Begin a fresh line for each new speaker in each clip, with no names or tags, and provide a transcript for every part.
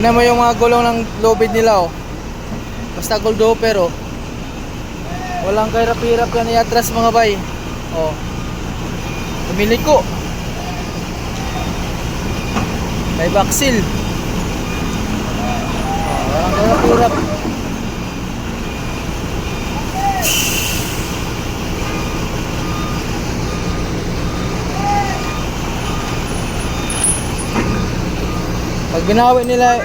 Tignan mo yung mga gulong ng lubid nila oh. Basta gold hopper oh. Walang kahirap-hirap yan i-atras mga bay. Oh. Tumiliko. May baksil. Oh, walang kahirap-hirap. Pag binawi nila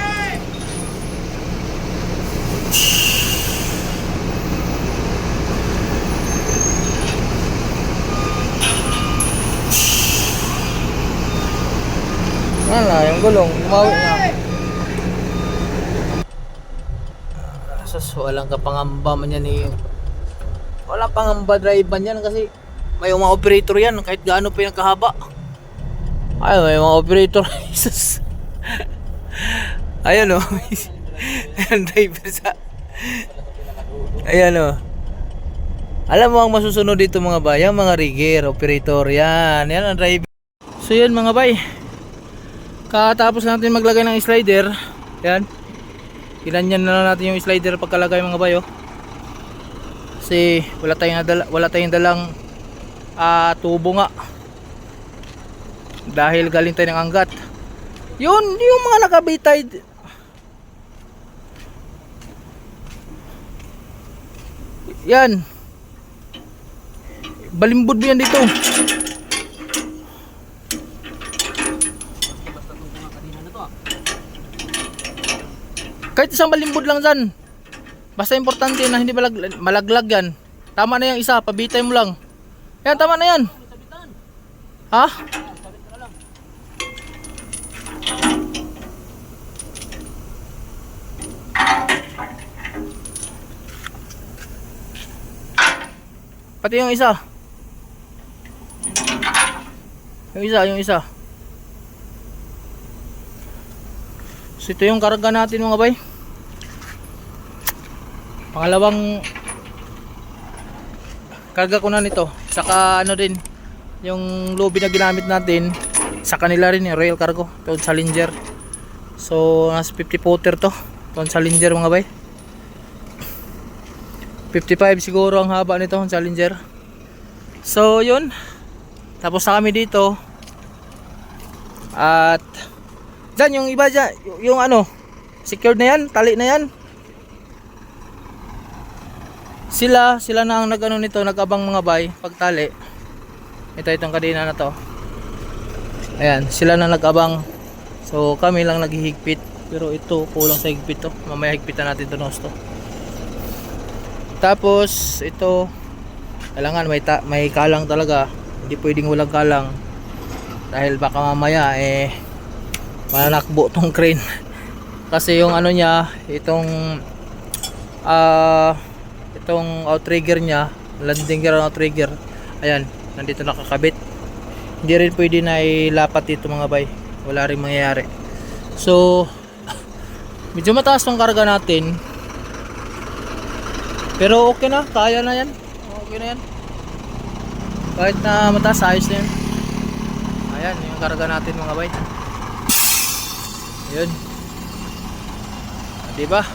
wala, yung gulong, bumawi niya. Sus, walang kapangamba man yan eh. Walang pangamba drive man yan kasi may mga operator yan kahit gaano pa yung kahaba. Ay, may mga operator. Sus. Ayan o. Ayan driver sa. Ayan o. Alam mo ang masusunod dito mga bay, yung mga rigger, operator yan. Yan ang driver. So yan mga bay. Katapos natin maglagay ng slider, yan. Kinanyan na natin yung slider pagkalagay mga bayo. Kasi wala tayong dalang tubo nga. Dahil galing tayo ng anggat. Yun, yung mga nakabitay. Yan. Balimbod mo yan dito. Kahit isang balimbod lang dyan. Basta importante na hindi malaglag yan. Tama na yung isa, pabitay mo lang. Yan, tama na yan. Ha? Pati yung isa. Yung isa. So ito yung karga natin mga bay. Pangalawang karga ko na nito. Saka ano din yung lobby na ginamit natin sa kanila rin yung Royal Cargo, Town Challenger. So nasa 50 footer to, Town Challenger mga bay. 55 siguro ang haba nito ang Challenger. So yun. Tapos na kami dito. At dyan yung iba dyan, yung ano, secured na yan, tali na yan. Sila na ang nag-ano nito, nag-abang mga bay, pagtali. Ito itong kadena na to. Ayan, sila na nag-abang. So kami lang naghihigpit. Pero ito, kulang sa higpit to. Mamaya higpitan natin ito to. Tapos ito, kailangan may kalang talaga. Hindi pwedeng walang kalang. Dahil baka mamaya mananakbo tong crane. Kasi yung ano niya, itong outrigger niya, landing gear outrigger, ayan, nandito nakakabit. Hindi rin pwede na ilapat dito mga bay. Wala rin mangyayari. So medyo mataas tong karga natin. Pero okay na, kaya na yan. Okay na yan. Kahit na mataas, ayos na yan. Ayan, yung karga natin mga bay. Yun. Diba?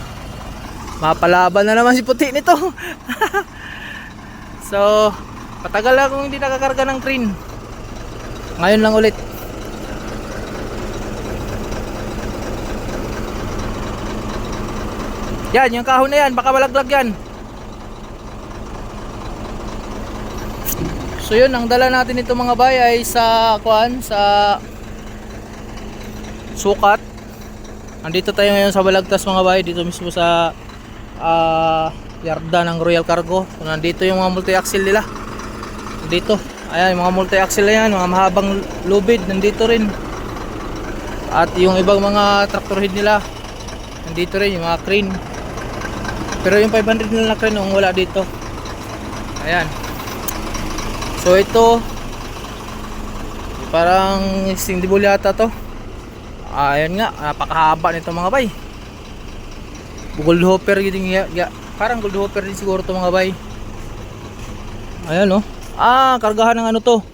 Mapalaban na naman si puti nito. So, patagal akong hindi nakakarga ng crane. Ngayon lang ulit. Yan, yung kahon na yan, baka malaglag yan. So yun, ang dala natin ito mga bay ay sa sukat. Andito tayo ngayon sa Balagtas mga bay, dito mismo sa yarda ng Royal Cargo. So, nandito yung mga multi-axle nila. Dito, ayan, yung mga multi-axle na yan, mga mahabang lubid, nandito rin. At yung ibang mga tractor head nila, nandito rin, yung mga crane. Pero yung 500 nila na crane, wala dito. Ayan. So ito, parang sindibol yata to. Ayan nga, napakahaba nito mga bay. Gold hopper yun, parang gold hopper din siguro to mga bay. Ayan oh. Kargahan ng ano to.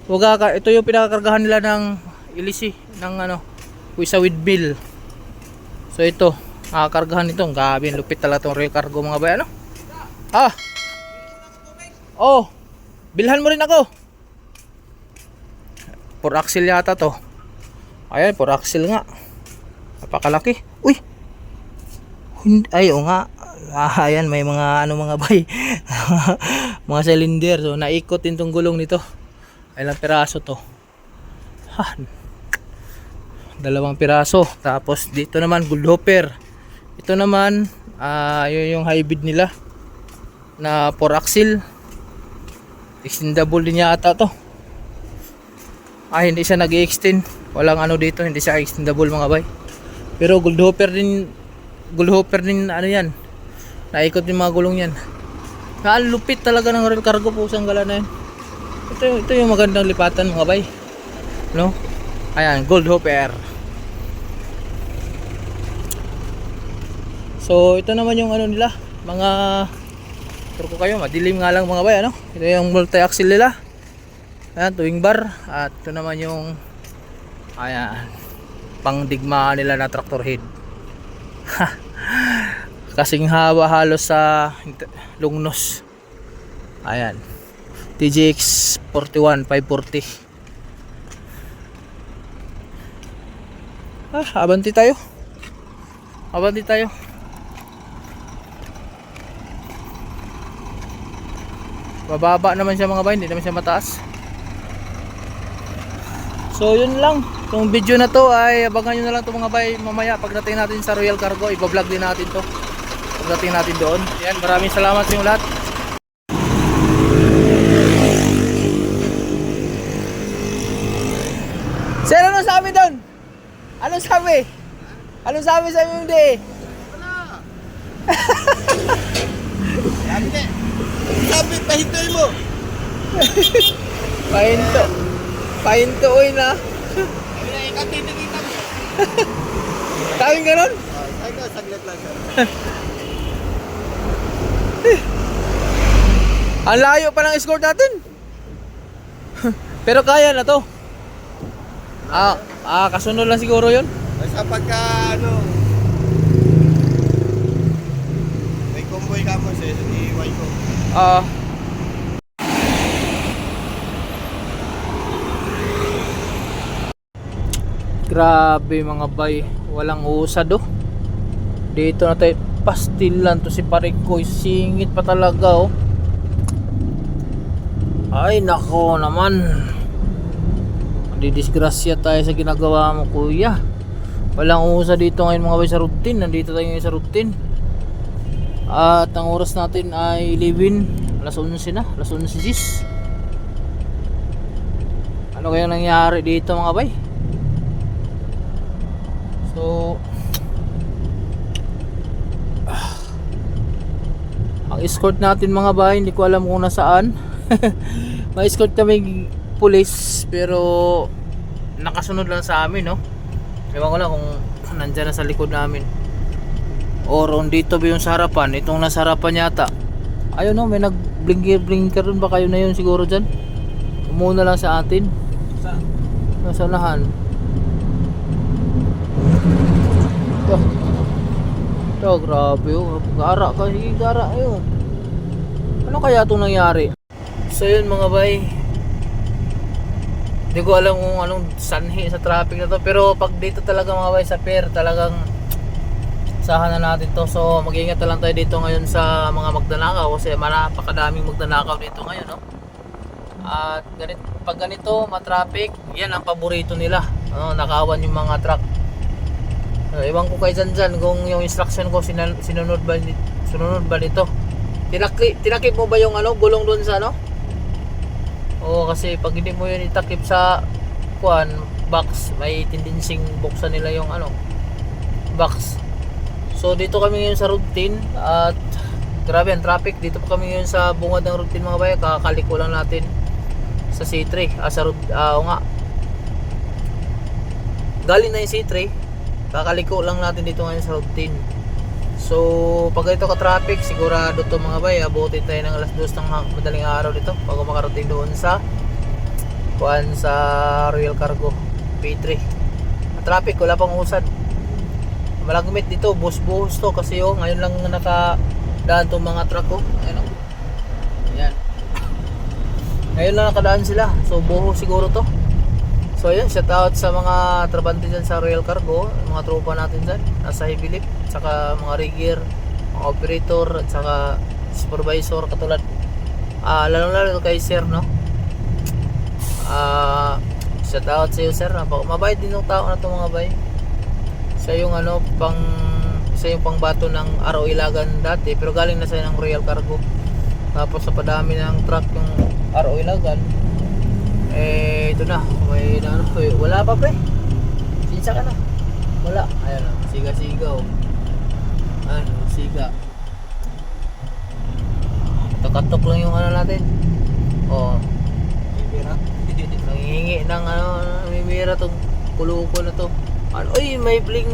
Ito yung pinakakargahan nila ng ilisi ng ano, kuisa with bill. So ito, nakakargahan nito. Ang gabi, lupit talaga itong Royal Cargo mga bay. Ano? Ah! Oh! Bilhan mo rin ako! 4 axle yata to. Ayan, 4 axle nga. Napakalaki. Uy! Ay, o nga. Ayan, may mga ano mga bay. Mga cylinder. So, naikot din tong gulong nito. Ilang piraso to? Ha, 2 piraso. Tapos dito naman gold hopper. Ito naman yun yung hybrid nila na 4 axle. Extendable din yata to. Hindi siya nag-extend. Walang ano dito, hindi siya extendable mga bay. Pero gold hopper din ano yan. Naikot yung mga gulong yan. Lupit talaga ng Royal Cargo po sang gala na yan. Ito yung magandang lipatan mga bay. No? Ayan, gold hopper. So ito naman yung ano nila, mga turo ko kayo, madilim nga lang mga bay, ano? Ito yung multi-axle nila. Ayan, tuwing bar. At ito naman yung ayan, pangdigmaan nila na tractor head. Kasing haba halos sa lungnos. Ayan, TGX 41 540. Abanti tayo. Bababa naman siya mga bay, hindi naman siya mataas. So yun lang. Itong video na to ay abangan nyo na lang to mga bay. Mamaya pagdating natin sa Royal Cargo, iba-vlog din natin to pagdating natin doon. Yan, maraming salamat sa inyo lahat. Sir, ano sabi doon? Anong sabi sa inyo hindi?
Sabi, pahintoy mo.
Pahintuoy na.
Sabi na, ikaw titigita mo.
Tawing ganon?
Sabi ko, saglit lang.
Ang layo pa ng escort natin. Pero kaya na to. Kasunod lang siguro yun.
Basta pagka, may convoy ka mo sa iiway ko.
Grabe mga bay, walang usad oh. Dito na tayo, pastilan to si Parikoy, singit pa talaga oh. Ay nako naman, didisgrasya tayo sa ginagawa mo kuya. Walang usad dito ngayon mga bay sa routine. Nandito tayo ngayon sa routine. At ang oras natin ay 11, alas 11 na, alas 11:10. Ano kaya nangyari dito mga bay? So ang escort natin mga bay, hindi ko alam kung nasaan. May escort kami pulis pero nakasunod lang sa amin no. Ewan ko lang kung nandyan na sa likod namin o ron dito ba yung sa harapan. Itong nasa harapan yata. Ayun no, may nag blinker rin ba kayo na yun siguro dyan. Umuna lang sa atin. Nasa unahan. Ito, grabe oh. Gara kasi, gara yun. Ano kaya itong nangyari? So yun mga bay, hindi ko alam kung anong sanhi sa traffic na to. Pero pag dito talaga mga bay sa pier, talagang sahan na natin to. So mag-ingat na lang tayo dito ngayon sa mga magdanakaw. Kasi napakadaming magdanakaw dito ngayon no? At pag ganito matraffic, yan ang paborito nila, nakawan yung mga truck. Ewan ko kay dyan kung yung instruction ko sinunod ba nito. Tinakip mo ba yung gulong doon sa Oo, kasi pag hindi mo yun itakip sa box, may tendency buksan nila yung box. So dito kami ngayon sa routine at grabe ang traffic. Dito pa kami ngayon sa bungad ng routine mga bayan. Kakaliko lang natin sa C3 nga. Galing na yung C3, kakaliko lang natin dito ngayon sa routine. So pag ito ka traffic, sigurado to mga bay, abutin tayo ng alas 2 ng madaling araw dito bago makarating doon sa Royal Cargo P3. Traffic, wala pang usad. malagmit dito, buhos-buhos to kasi oh, ngayon lang nakadaan tong mga truck oh. Ayan oh. Ayan. Ngayon lang nakadaan sila. So buhos siguro to. So ayan, shout out sa mga trabante dyan sa Royal Cargo, mga tropa natin dyan, nasa heavy lift, saka mga rigger, mga operator, at saka supervisor katulad lalo kay sir no. Shout out sa iyo sir, mabait din yung tao na to mga bay. Siya yung ano siya yung pangbato ng Araw Ilagan dati, pero galing na siya ng Royal Cargo. Tapos sa padami ng truck yung Araw Ilagan, ito na, wala pa pre. Sinsa ka na. Wala. Ayan o, siga-siga o. Ayan o, siga. Kakatok lang yung ano natin. O. Mimira. Nangihingi ng mimira tong kuluko na to. Uy, may bling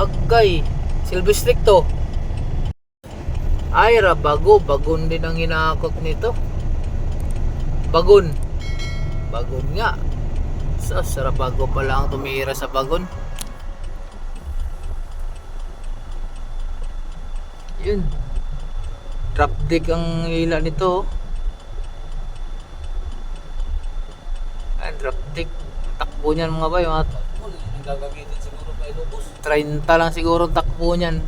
agay. Silvestrik to. Ay, bagon din ang hinakot nito. Bagon nga. Sarap bago pala ang tumira sa bagon. Yun. Drop deck ang hila nito. Ay, drop deck. Takbo niyan mga bay. Ang gagamitin siguro pa ilubos. 30 lang siguro takbo niyan.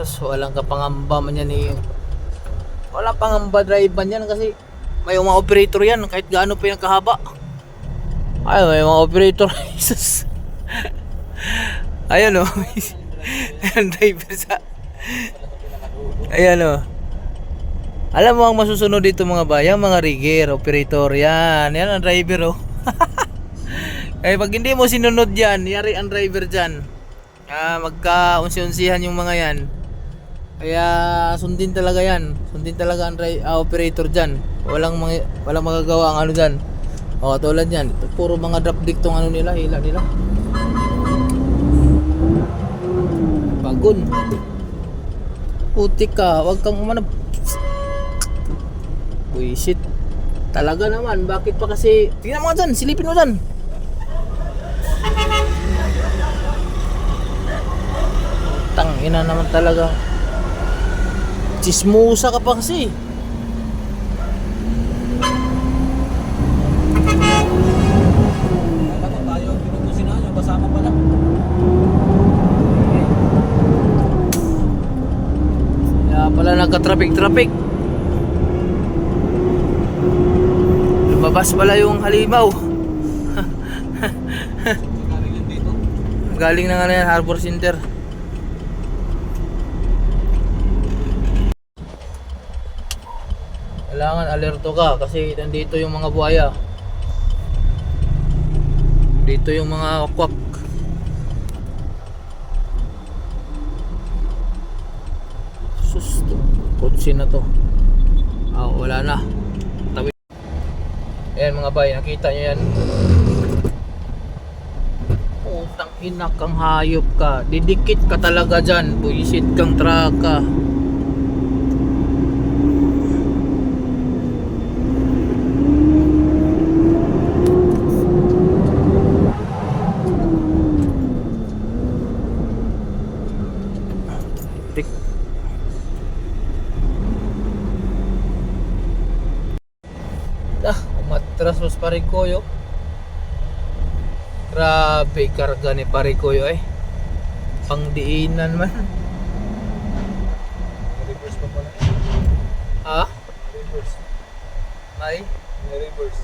Walang kapangamba man yan eh. Walang pangamba drive man yan kasi may mga operator yan kahit gaano pa yung kahaba. Ay, may mga operator. Jesus. Ayan o. Ayan driver sa. Ayan o. Alam mo ang masusunod dito mga bayang, mga rigger, operator yan. Yan ang driver o. Kaya pag hindi mo sinunod yan, yari ang driver dyan. Magka-unsi-unsihan yung mga yan. Kaya sundin talaga yan. Sundin talaga ang operator dyan. Walang magagawa ang ano dyan. O tulad yan. Ito, puro mga drop deck tong ano nila, hila nila. Bagon. Putik ka. Huwag kang umanap. Uy shit. Talaga naman. Bakit pa kasi. Tingnan mo dyan. Silipin mo dyan. Tangina naman talaga. Chismosa ka pa kasi. Bakit tayo pinupusin na yung kasama pala? Kaya pala nagka-traffic. Lumabas pala yung halimaw. Galing yan dito? Galing na nga na yan, Harbor Center. Kailangan alerto ka kasi nandito yung mga buhaya. Dito yung mga kwak. Susto. Kotse na to. Wala na. Tawid. Ayan mga bay, nakita nyo yan. Putang ina kang hayop ka. Didikit ka talaga dyan. Buisit kang traka. Umatras mas Parikoyo. Grabe karga ni Parikoyo eh. Pangdiinan man. Reverse pa pala. Reverse. May reverse.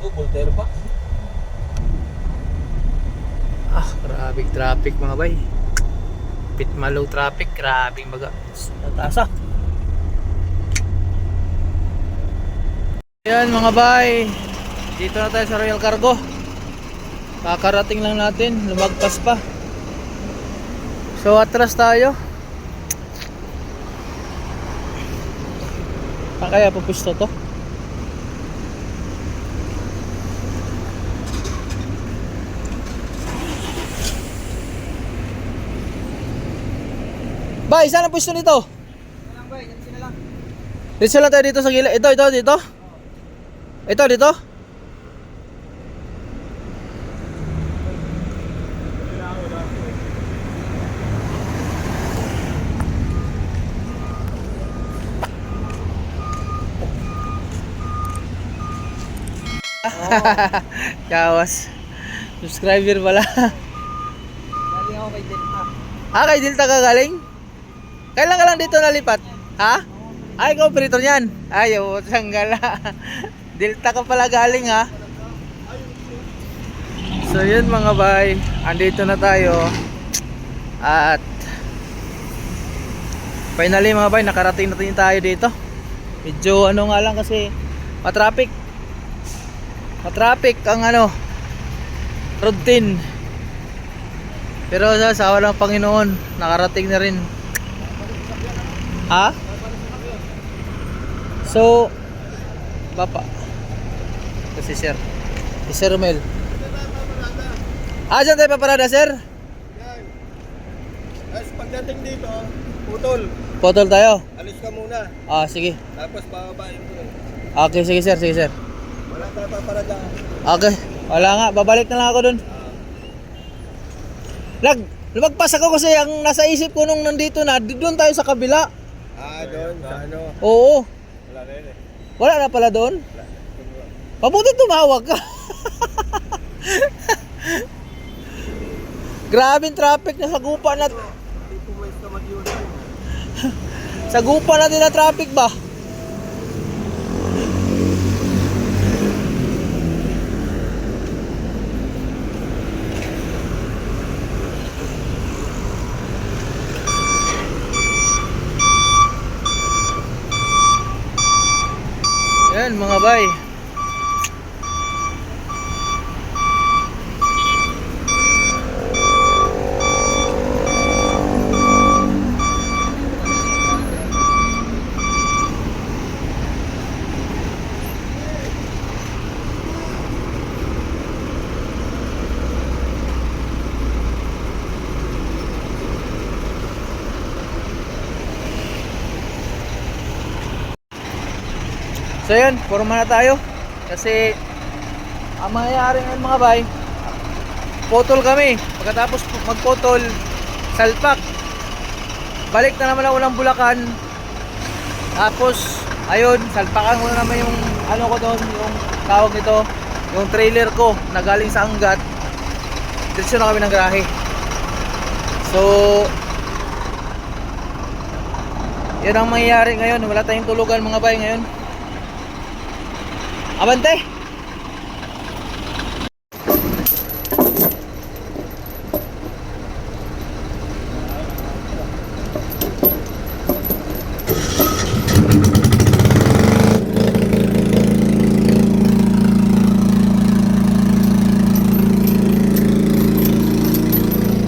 Voltaire pa. Grabe traffic mga bay. Pitmalaw traffic, grabe baga. Natasa. Ayan mga bay, dito na tayo sa Royal Cargo. Kakarating lang natin, lumagpas pa. So atras tayo. Kaya pupusto to. Bay, saan ang pwesto nito? Dito lang bay, dito na lang. Dito lang tayo dito sa gilid. Ito. Ito dito? Kawas. Subscriber pala.
Galing ako kay Delta.
Kay Delta ka galing? Kailan ka lang dito nalipat? Ha? Ay, ikaw operator niyan. Ay, sanggala. Delta ka pala galing ha. So yun mga bay, andito na tayo. At finally mga bay, nakarating na tayo dito. Medyo ano nga lang kasi matraffic. Matraffic ang routine. Pero sa awa ng Panginoon, nakarating na rin. Ha? So, Papa. Ito si Sir. Si Sir Romel. Dyan tayo paparada, Sir?
Yan. Tapos pagdating dito, putol.
Potol tayo.
Alis ka muna.
Sige.
Tapos bababain ko.
Okay, sige Sir, sige Sir.
Wala tayo paparada.
Okay. Wala nga, babalik na lang ako dun. Lumagpas ako kasi ang nasa isip ko nung nandito na, doon tayo sa kabila.
Doon, sa ano.
Oo.
Wala na yun eh.
Wala na pala doon. Mabuti tumawag ka. Grabing traffic na sa gupa na.
Hindi pumayos ka mag-iwan.
Sa gupa natin na traffic ba? Yan mga bay. So yun, forma na tayo. Kasi ang mangyayari ngayon mga bay, potol kami. Pagkatapos magpotol, salpak. Balik na naman ako ng Bulacan. Tapos, ayun, salpakan ko na naman yung ano ko doon, yung tawag nito, yung trailer ko na galing sa Angat. Diretso na kami ng grahe. So, yun ang mangyayari ngayon. Wala tayong tulugan mga bay ngayon. Abante!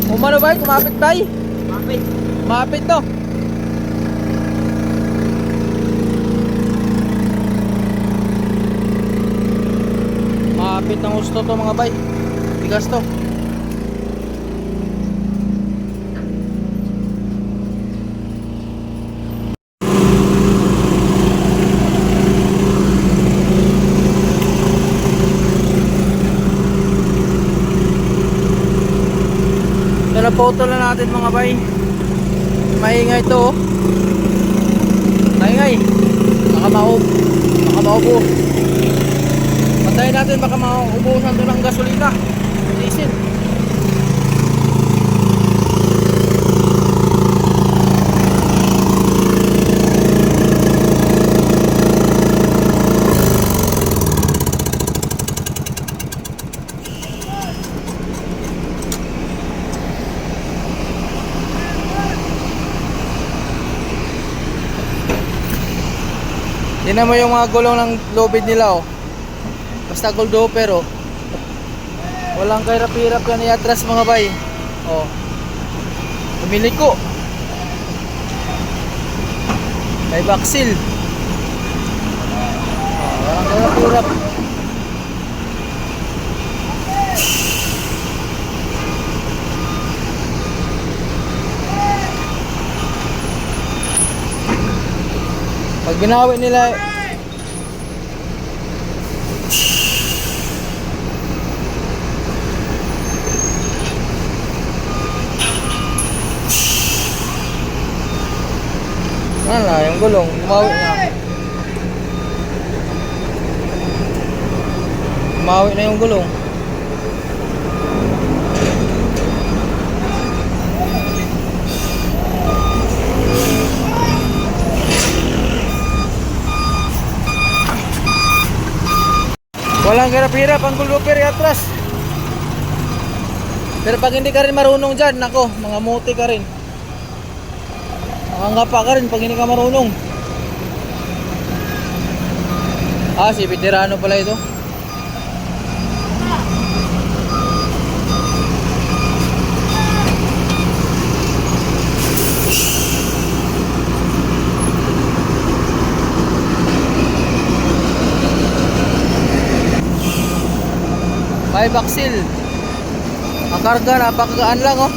Umano ba? Kumapit ba?
Mapit.
Kumapit to. Kapit ng gusto to mga bay. Tigas to. So napotol na natin mga bay. Maingay to. Maingay. Baka maubo. Pantayin natin baka maubusan to ng gasolina. Diesel. Tingnan mo yung mga gulong ng lubid nila oh. Basta gold pero walang kahirap-hirap yan i-atras mga bay. Oh. Tumiliko. May baksil. Oh, walang kahirap-hirap. Pag binawi nila gulong, umawi na. Umawi na yung gulong. Walang hirap-hirap ang gulupir atras. Pero pag hindi ka rin marunong dyan, nako, mga muti ka rin. Makangapa ka rin pag hindi ka marunong. Ah, si veterano pala ito. May baksil. Ang karga, napakagaan lang oh.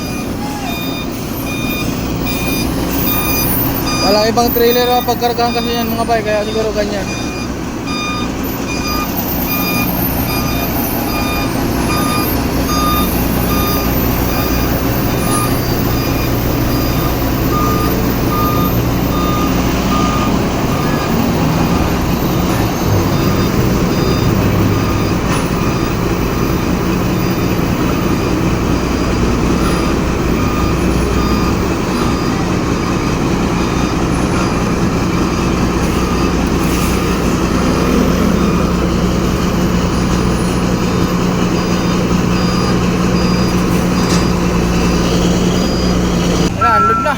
Walang ibang trailer ang pagkargahan kasi yan mga bay, kaya siguro ganyan. Unload na.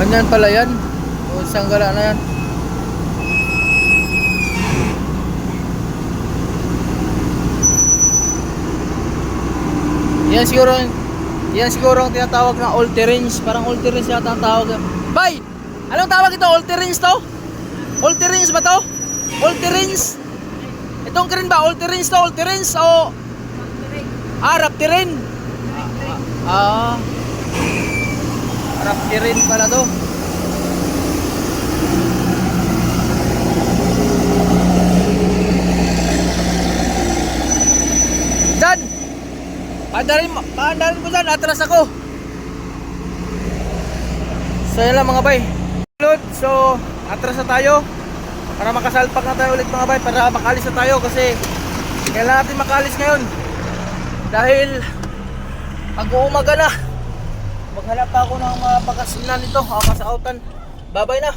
Ganyan pala yan. O isang gala na yan. Yan siguro ang tinatawag na all terrains. Parang all terrains yata ang tawag. Bay! Anong tawag ito? All terrains to? All terrains ba to? All terrains? Itong green ba? All terrains to? All terrains o? Rough terrain? Rough terrain pala to. Dyan! Paandarin ko dyan, atras ako. So yan lang mga bay. So atras na tayo para makasalpak na tayo ulit mga bay, para makalis na tayo kasi kailangan natin makalis ngayon dahil pag-uumaga na. Maghanap pa ako ng mga pagkasinan nito, kasautan. Babay na.